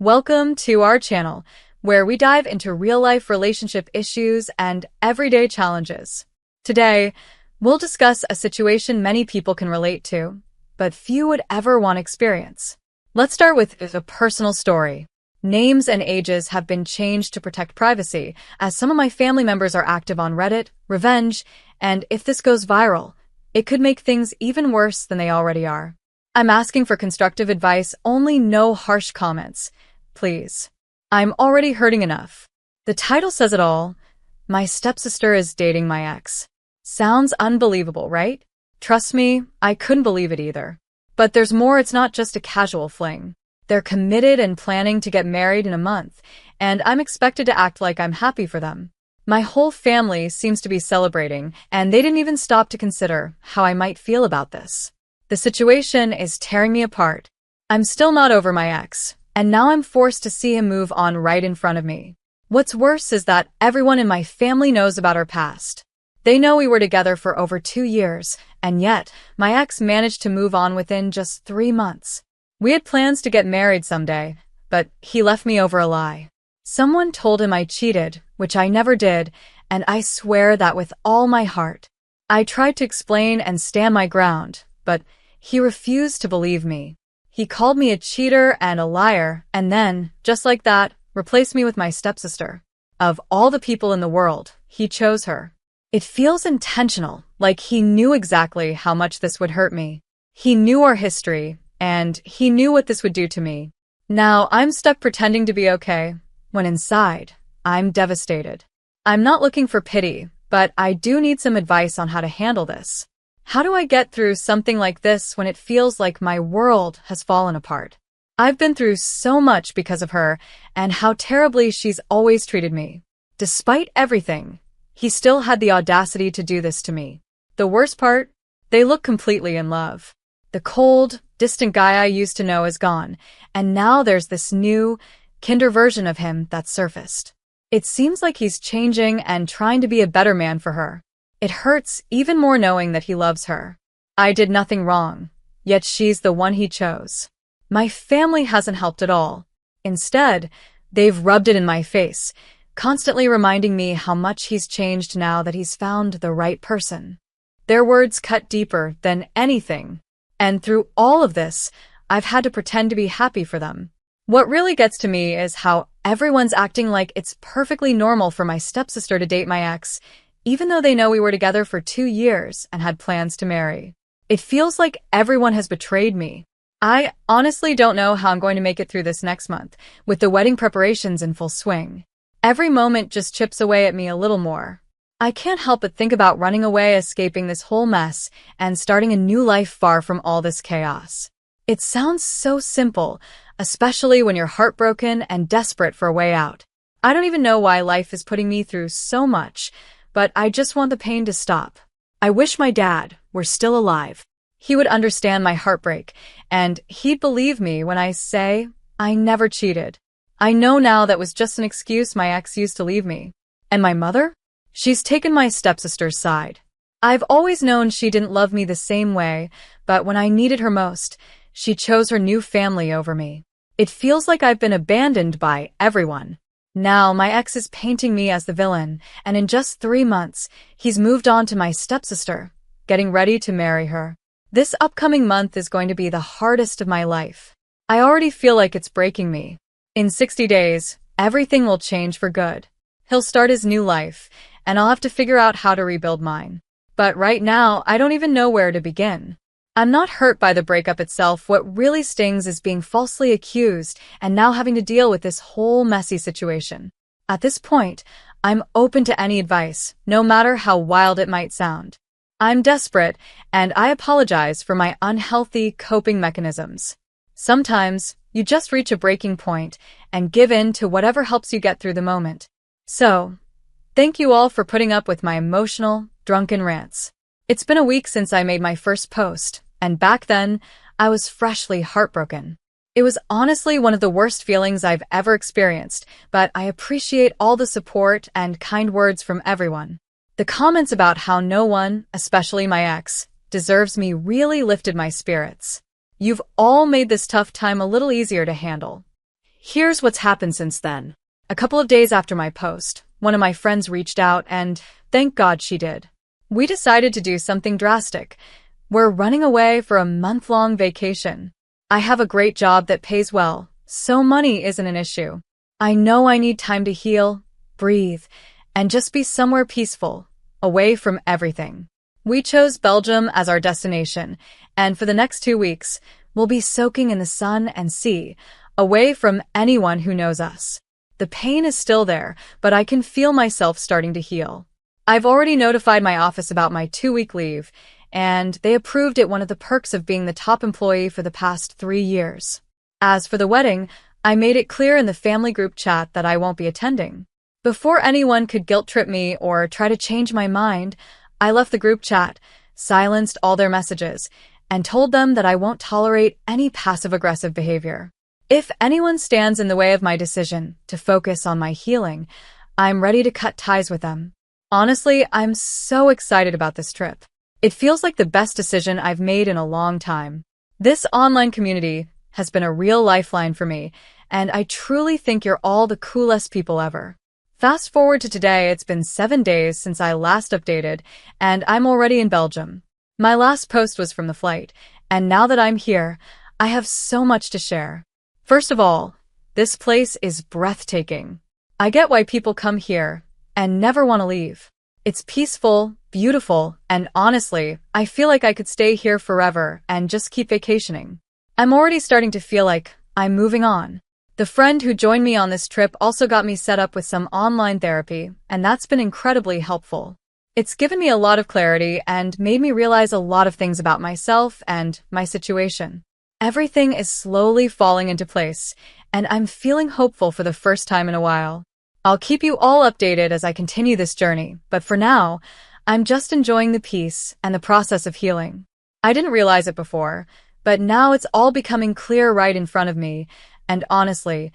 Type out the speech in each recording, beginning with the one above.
Welcome to our channel, where we dive into real-life relationship issues and everyday challenges. Today, we'll discuss a situation many people can relate to, but few would ever want to experience. Let's start with a personal story. Names and ages have been changed to protect privacy, as some of my family members are active on Reddit, Revenge, and if this goes viral, it could make things even worse than they already are. I'm asking for constructive advice, only no harsh comments. Please. I'm already hurting enough. The title says it all. My stepsister is dating my ex. Sounds unbelievable, right? Trust me, I couldn't believe it either. But there's more. It's not just a casual fling. They're committed and planning to get married in a month, and I'm expected to act like I'm happy for them. My whole family seems to be celebrating, and they didn't even stop to consider how I might feel about this. The situation is tearing me apart. I'm still not over my ex, and now I'm forced to see him move on right in front of me. What's worse is that everyone in my family knows about our past. They know we were together for over 2 years, and yet my ex managed to move on within just 3 months. We had plans to get married someday, but he left me over a lie. Someone told him I cheated, which I never did, and I swear that with all my heart. I tried to explain and stand my ground, but he refused to believe me. He called me a cheater and a liar, and then, just like that, replaced me with my stepsister. Of all the people in the world, he chose her. It feels intentional, like he knew exactly how much this would hurt me. He knew our history, and he knew what this would do to me. Now I'm stuck pretending to be okay, when inside, I'm devastated. I'm not looking for pity, but I do need some advice on how to handle this. How do I get through something like this when it feels like my world has fallen apart? I've been through so much because of her, and how terribly she's always treated me. Despite everything, he still had the audacity to do this to me. The worst part? They look completely in love. The cold, distant guy I used to know is gone, and now there's this new, kinder version of him that's surfaced. It seems like he's changing and trying to be a better man for her. It hurts even more knowing that he loves her. I did nothing wrong, yet she's the one he chose. My family hasn't helped at all. Instead, they've rubbed it in my face, constantly reminding me how much he's changed now that he's found the right person. Their words cut deeper than anything, and through all of this, I've had to pretend to be happy for them. What really gets to me is how everyone's acting like it's perfectly normal for my stepsister to date my ex, even though they know we were together for 2 years and had plans to marry. It feels like everyone has betrayed me. I honestly don't know how I'm going to make it through this next month, with the wedding preparations in full swing. Every moment just chips away at me a little more. I can't help but think about running away, escaping this whole mess, and starting a new life far from all this chaos. It sounds so simple, especially when you're heartbroken and desperate for a way out. I don't even know why life is putting me through so much, but I just want the pain to stop. I wish my dad were still alive. He would understand my heartbreak, and he'd believe me when I say I never cheated. I know now that was just an excuse my ex used to leave me. And my mother? She's taken my stepsister's side. I've always known she didn't love me the same way, but when I needed her most, she chose her new family over me. It feels like I've been abandoned by everyone. Now my ex is painting me as the villain, and in just 3 months, he's moved on to my stepsister, getting ready to marry her. This upcoming month is going to be the hardest of my life. I already feel like it's breaking me. In 60 days, everything will change for good. He'll start his new life, and I'll have to figure out how to rebuild mine. But right now, I don't even know where to begin. I'm not hurt by the breakup itself. What really stings is being falsely accused and now having to deal with this whole messy situation. At this point, I'm open to any advice, no matter how wild it might sound. I'm desperate, and I apologize for my unhealthy coping mechanisms. Sometimes, you just reach a breaking point and give in to whatever helps you get through the moment. So, thank you all for putting up with my emotional, drunken rants. It's been a week since I made my first post, and back then, I was freshly heartbroken. It was honestly one of the worst feelings I've ever experienced, but I appreciate all the support and kind words from everyone. The comments about how no one, especially my ex, deserves me really lifted my spirits. You've all made this tough time a little easier to handle. Here's what's happened since then. A couple of days after my post, one of my friends reached out and thank God she did. We decided to do something drastic. We're running away for a month-long vacation. I have a great job that pays well, so money isn't an issue. I know I need time to heal, breathe, and just be somewhere peaceful, away from everything. We chose Belgium as our destination, and for the next 2 weeks, we'll be soaking in the sun and sea, away from anyone who knows us. The pain is still there, but I can feel myself starting to heal. I've already notified my office about my 2-week leave, and they approved it, one of the perks of being the top employee for the past 3 years. As for the wedding, I made it clear in the family group chat that I won't be attending. Before anyone could guilt-trip me or try to change my mind, I left the group chat, silenced all their messages, and told them that I won't tolerate any passive-aggressive behavior. If anyone stands in the way of my decision to focus on my healing, I'm ready to cut ties with them. Honestly, I'm so excited about this trip. It feels like the best decision I've made in a long time. This online community has been a real lifeline for me, and I truly think you're all the coolest people ever. Fast forward to today, it's been 7 days since I last updated, and I'm already in Belgium. My last post was from the flight, and now that I'm here, I have so much to share. First of all, this place is breathtaking. I get why people come here and never want to leave. It's peaceful, beautiful, and honestly, I feel like I could stay here forever and just keep vacationing. I'm already starting to feel like I'm moving on. The friend who joined me on this trip also got me set up with some online therapy, and that's been incredibly helpful. It's given me a lot of clarity and made me realize a lot of things about myself and my situation. Everything is slowly falling into place, and I'm feeling hopeful for the first time in a while. I'll keep you all updated as I continue this journey, but for now, I'm just enjoying the peace and the process of healing. I didn't realize it before, but now it's all becoming clear right in front of me, and honestly,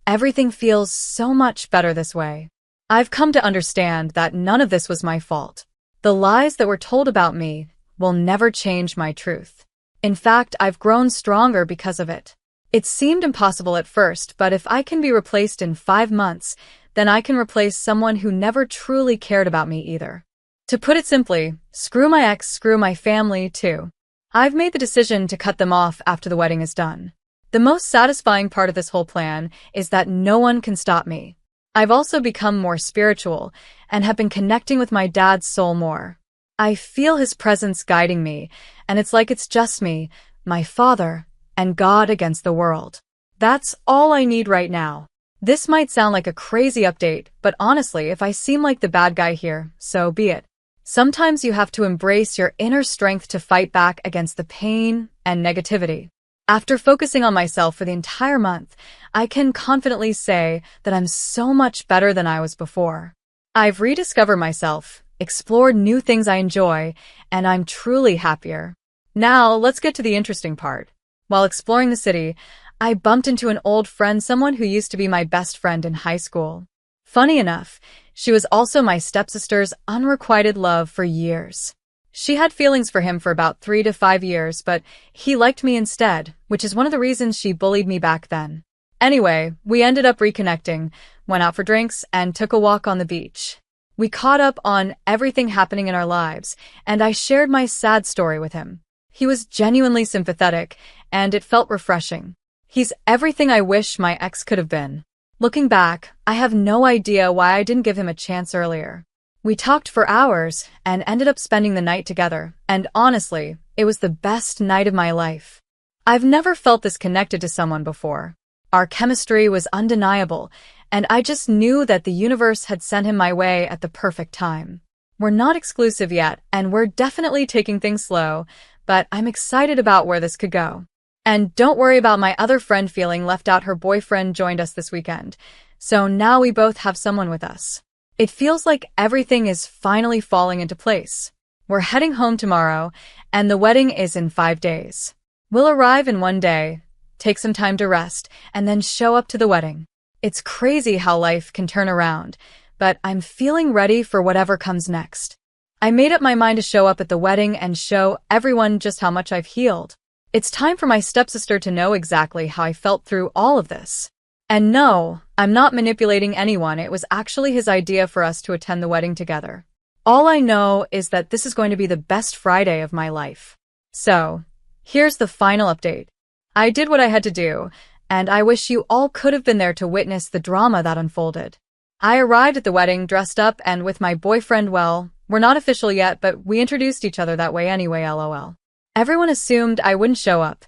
everything feels so much better this way. I've come to understand that none of this was my fault. The lies that were told about me will never change my truth. In fact, I've grown stronger because of it. It seemed impossible at first, but if I can be replaced in 5 months, then I can replace someone who never truly cared about me either. To put it simply, screw my ex, screw my family too. I've made the decision to cut them off after the wedding is done. The most satisfying part of this whole plan is that no one can stop me. I've also become more spiritual and have been connecting with my dad's soul more. I feel his presence guiding me, and it's like it's just me, my father, and God against the world. That's all I need right now. This might sound like a crazy update, but honestly, if I seem like the bad guy here, so be it. Sometimes you have to embrace your inner strength to fight back against the pain and negativity. After focusing on myself for the entire month, I can confidently say that I'm so much better than I was before. I've rediscovered myself, explored new things I enjoy, and I'm truly happier. Now, let's get to the interesting part. While exploring the city, I bumped into an old friend, someone who used to be my best friend in high school. Funny enough, she was also my stepsister's unrequited love for years. She had feelings for him for about 3 to 5 years, but he liked me instead, which is one of the reasons she bullied me back then. Anyway, we ended up reconnecting, went out for drinks, and took a walk on the beach. We caught up on everything happening in our lives, and I shared my sad story with him. He was genuinely sympathetic, and it felt refreshing. He's everything I wish my ex could have been. Looking back, I have no idea why I didn't give him a chance earlier. We talked for hours and ended up spending the night together, and honestly, it was the best night of my life. I've never felt this connected to someone before. Our chemistry was undeniable, and I just knew that the universe had sent him my way at the perfect time. We're not exclusive yet, and we're definitely taking things slow, but I'm excited about where this could go. And don't worry about my other friend feeling left out. Her boyfriend joined us this weekend, so now we both have someone with us. It feels like everything is finally falling into place. We're heading home tomorrow, and the wedding is in 5 days. We'll arrive in 1 day, take some time to rest, and then show up to the wedding. It's crazy how life can turn around, but I'm feeling ready for whatever comes next. I made up my mind to show up at the wedding and show everyone just how much I've healed. It's time for my stepsister to know exactly how I felt through all of this. And no, I'm not manipulating anyone. It was actually his idea for us to attend the wedding together. All I know is that this is going to be the best Friday of my life. So, here's the final update. I did what I had to do, and I wish you all could have been there to witness the drama that unfolded. I arrived at the wedding dressed up and with my boyfriend. Well, we're not official yet, but we introduced each other that way anyway, lol. Everyone assumed I wouldn't show up,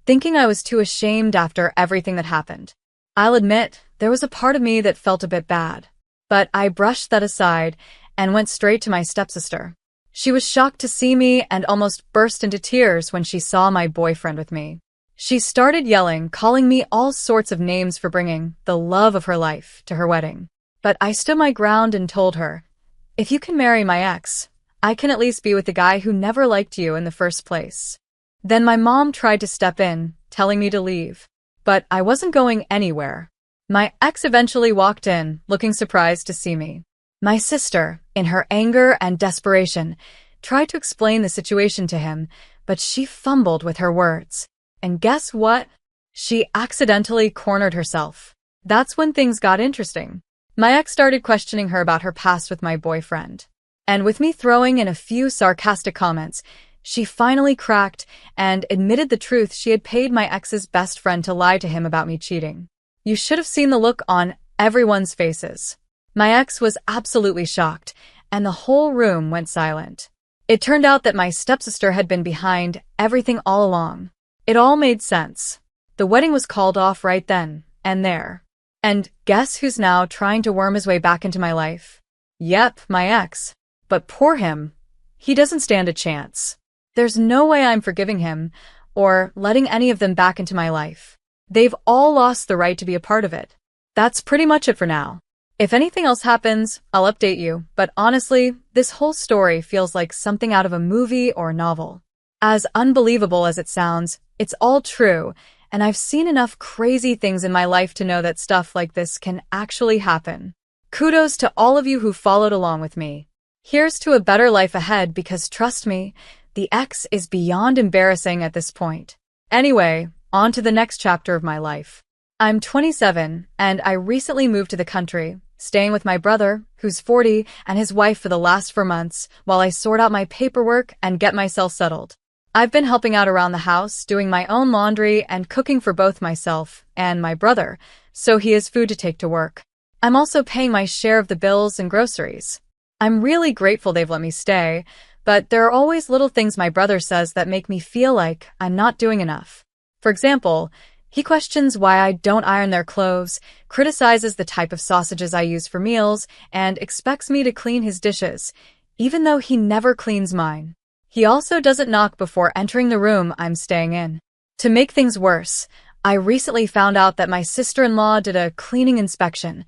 thinking I was too ashamed after everything that happened. I'll admit, there was a part of me that felt a bit bad, but I brushed that aside and went straight to my stepsister. She was shocked to see me and almost burst into tears when she saw my boyfriend with me. She started yelling, calling me all sorts of names for bringing the love of her life to her wedding. But I stood my ground and told her, if you can marry my ex, I can at least be with the guy who never liked you in the first place. Then my mom tried to step in, telling me to leave. But I wasn't going anywhere. My ex eventually walked in, looking surprised to see me. My sister, in her anger and desperation, tried to explain the situation to him, but she fumbled with her words. And guess what? She accidentally cornered herself. That's when things got interesting. My ex started questioning her about her past with my boyfriend. And with me throwing in a few sarcastic comments, she finally cracked and admitted the truth. She had paid my ex's best friend to lie to him about me cheating. You should have seen the look on everyone's faces. My ex was absolutely shocked, and the whole room went silent. It turned out that my stepsister had been behind everything all along. It all made sense. The wedding was called off right then and there. And guess who's now trying to worm his way back into my life? Yep, my ex. But poor him. He doesn't stand a chance. There's no way I'm forgiving him or letting any of them back into my life. They've all lost the right to be a part of it. That's pretty much it for now. If anything else happens, I'll update you, but honestly, this whole story feels like something out of a movie or novel. As unbelievable as it sounds, it's all true, and I've seen enough crazy things in my life to know that stuff like this can actually happen. Kudos to all of you who followed along with me. Here's to a better life ahead because trust me, the ex is beyond embarrassing at this point. Anyway, on to the next chapter of my life. I'm 27, and I recently moved to the country, staying with my brother, who's 40, and his wife for the last 4 months, while I sort out my paperwork and get myself settled. I've been helping out around the house, doing my own laundry and cooking for both myself and my brother, so he has food to take to work. I'm also paying my share of the bills and groceries. I'm really grateful they've let me stay, but there are always little things my brother says that make me feel like I'm not doing enough. For example, he questions why I don't iron their clothes, criticizes the type of sausages I use for meals, and expects me to clean his dishes, even though he never cleans mine. He also doesn't knock before entering the room I'm staying in. To make things worse, I recently found out that my sister-in-law did a cleaning inspection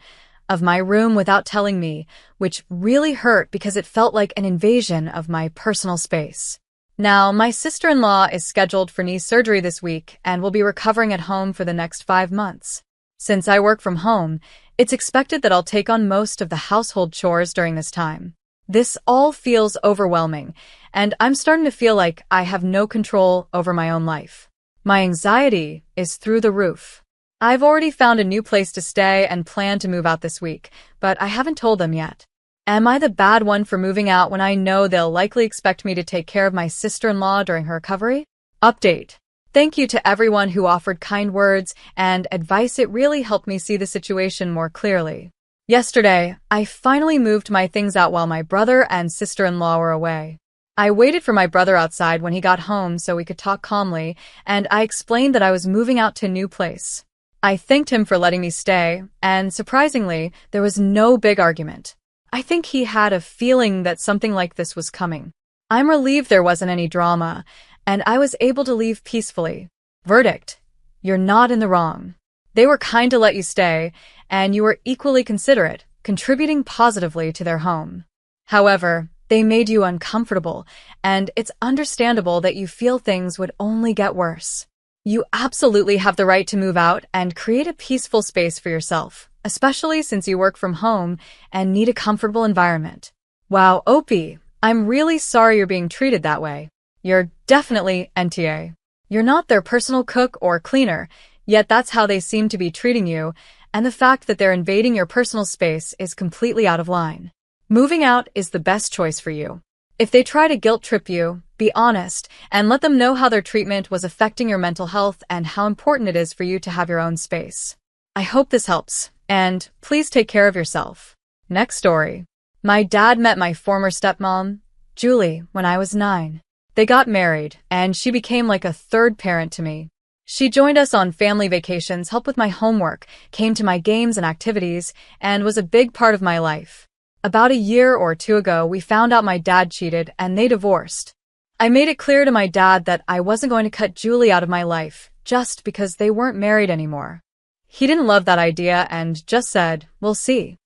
of my room without telling me, which really hurt because it felt like an invasion of my personal space. Now, my sister-in-law is scheduled for knee surgery this week and will be recovering at home for the next 5 months. Since I work from home, it's expected that I'll take on most of the household chores during this time. This all feels overwhelming, and I'm starting to feel like I have no control over my own life. My anxiety is through the roof. I've already found a new place to stay and plan to move out this week, but I haven't told them yet. Am I the bad one for moving out when I know they'll likely expect me to take care of my sister-in-law during her recovery? Update. Thank you to everyone who offered kind words and advice. It really helped me see the situation more clearly. Yesterday, I finally moved my things out while my brother and sister-in-law were away. I waited for my brother outside when he got home so we could talk calmly, and I explained that I was moving out to a new place. I thanked him for letting me stay, and surprisingly, there was no big argument. I think he had a feeling that something like this was coming. I'm relieved there wasn't any drama, and I was able to leave peacefully. Verdict: you're not in the wrong. They were kind to let you stay, and you were equally considerate, contributing positively to their home. However, they made you uncomfortable, and it's understandable that you feel things would only get worse. You absolutely have the right to move out and create a peaceful space for yourself, especially since you work from home and need a comfortable environment. Wow, Opie, I'm really sorry you're being treated that way. You're definitely NTA. You're not their personal cook or cleaner, yet that's how they seem to be treating you, and the fact that they're invading your personal space is completely out of line. Moving out is the best choice for you. If they try to guilt trip you, be honest and let them know how their treatment was affecting your mental health and how important it is for you to have your own space. I hope this helps, and please take care of yourself. Next story. My dad met my former stepmom, Julie, when I was 9. They got married, and she became like a third parent to me. She joined us on family vacations, helped with my homework, came to my games and activities, and was a big part of my life. About a year or two ago, we found out my dad cheated and they divorced. I made it clear to my dad that I wasn't going to cut Julie out of my life just because they weren't married anymore. He didn't love that idea and just said, "We'll see."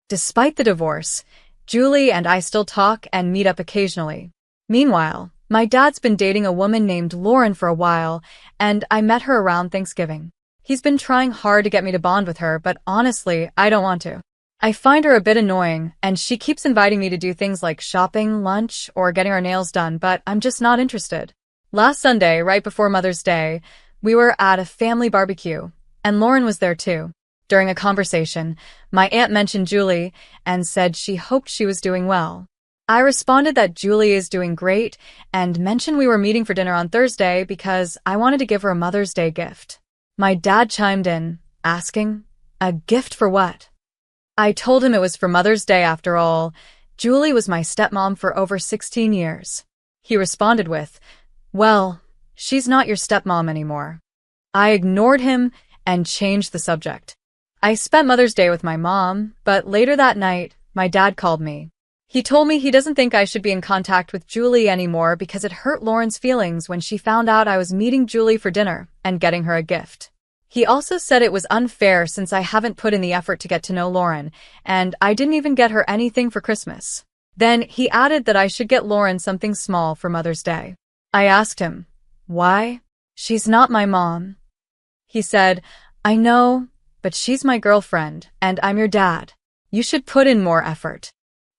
Despite the divorce, Julie and I still talk and meet up occasionally. Meanwhile, my dad's been dating a woman named Lauren for a while, and I met her around Thanksgiving. He's been trying hard to get me to bond with her, but honestly, I don't want to. I find her a bit annoying, and she keeps inviting me to do things like shopping, lunch, or getting our nails done, but I'm just not interested. Last Sunday, right before Mother's Day, we were at a family barbecue, and Lauren was there too. During a conversation, my aunt mentioned Julie and said she hoped she was doing well. I responded that Julie is doing great and mentioned we were meeting for dinner on Thursday because I wanted to give her a Mother's Day gift. My dad chimed in, asking, "A gift for what?" I told him it was for Mother's Day after all. Julie was my stepmom for over 16 years. He responded with, "Well, she's not your stepmom anymore." I ignored him and changed the subject. I spent Mother's Day with my mom, but later that night, my dad called me. He told me he doesn't think I should be in contact with Julie anymore because it hurt Lauren's feelings when she found out I was meeting Julie for dinner and getting her a gift. He also said it was unfair since I haven't put in the effort to get to know Lauren, and I didn't even get her anything for Christmas. Then he added that I should get Lauren something small for Mother's Day. I asked him, "Why? She's not my mom." He said, "I know, but she's my girlfriend, and I'm your dad. You should put in more effort."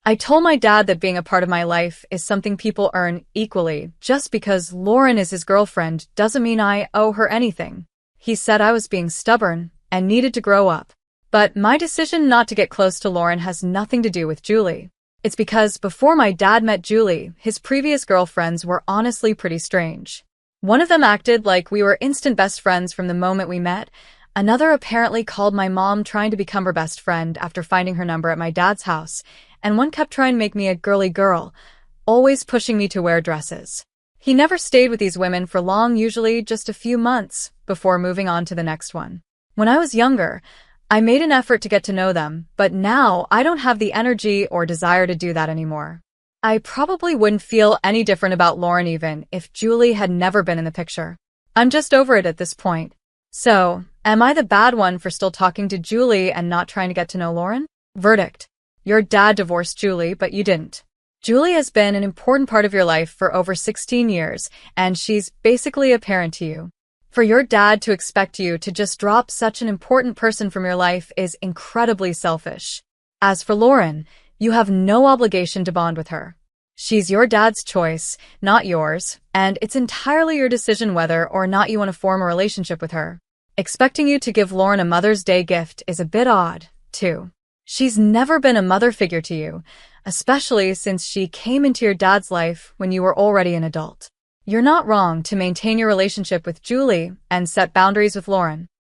I told my dad that being a part of my life is something people earn equally. Just because Lauren is his girlfriend doesn't mean I owe her anything. He said I was being stubborn and needed to grow up. But my decision not to get close to Lauren has nothing to do with Julie. It's because before my dad met Julie, his previous girlfriends were honestly pretty strange. One of them acted like we were instant best friends from the moment we met. Another apparently called my mom trying to become her best friend after finding her number at my dad's house. And one kept trying to make me a girly girl, always pushing me to wear dresses. He never stayed with these women for long, usually just a few months, before moving on to the next one. When I was younger, I made an effort to get to know them, but now I don't have the energy or desire to do that anymore. I probably wouldn't feel any different about Lauren even if Julie had never been in the picture. I'm just over it at this point. So, am I the bad one for still talking to Julie and not trying to get to know Lauren? Verdict. Your dad divorced Julie, but you didn't. Julie has been an important part of your life for over 16 years, and she's basically a parent to you. For your dad to expect you to just drop such an important person from your life is incredibly selfish. As for Lauren, you have no obligation to bond with her. She's your dad's choice, not yours, and it's entirely your decision whether or not you want to form a relationship with her. Expecting you to give Lauren a Mother's Day gift is a bit odd, too. She's never been a mother figure to you, especially since she came into your dad's life when you were already an adult. You're not wrong to maintain your relationship with Julie and set boundaries with Lauren.